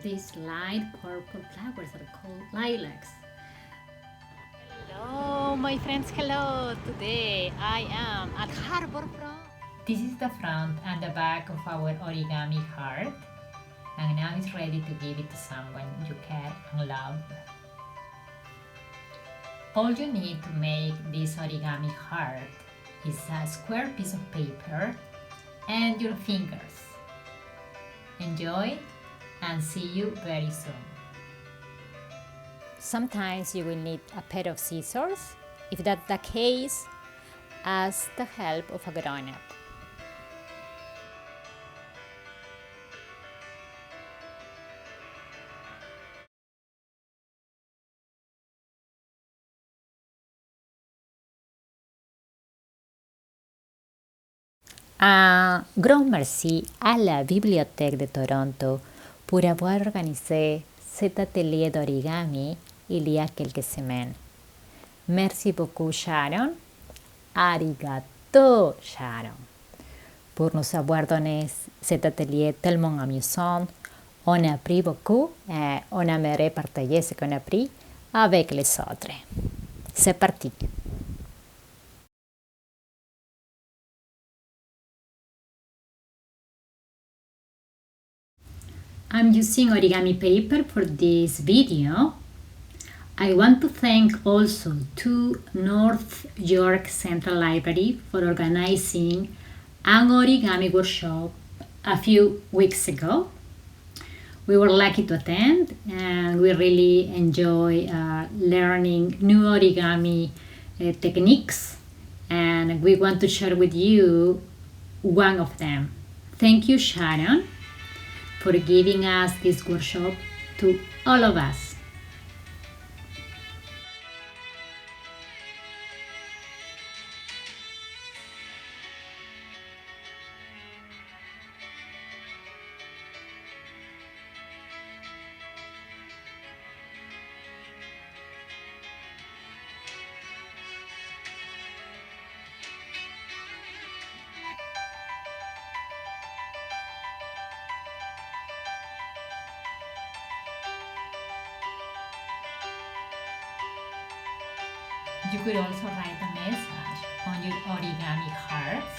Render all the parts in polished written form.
These light purple flowers are called lilacs. Hello, my friends. Hello. Today I am at Harbor Front. This is the front and the back of our origami heart, and now it's ready to give it to someone you care and love. All you need to make this origami heart is a square piece of paper and your fingers. Enjoy and see you very soon. Sometimes you will need a pair of scissors. If that's the case, ask the help of a grown-up. Un grand merci à la Bibliothèque de Toronto pour avoir organisé cet atelier d'origami il y a quelques semaines. Merci beaucoup Sharon. Arigato Sharon. Pour nous avoir donné cet atelier tellement amusant. On a appris beaucoup et on aimerait partager ce qu'on a appris avec les autres. C'est parti. I'm using origami paper for this video. I want to thank also to North York Central Library for organizing an origami workshop a few weeks ago. We were lucky to attend and we really enjoy learning new origami techniques, and we want to share with you one of them. Thank you, Sharon, for giving us this workshop to all of us. You could also write a message on your origami hearts.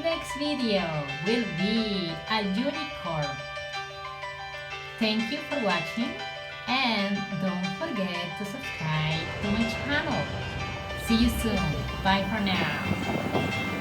Next video will be a unicorn. Thank you for watching and don't forget to subscribe to my channel. See you soon. Bye for now.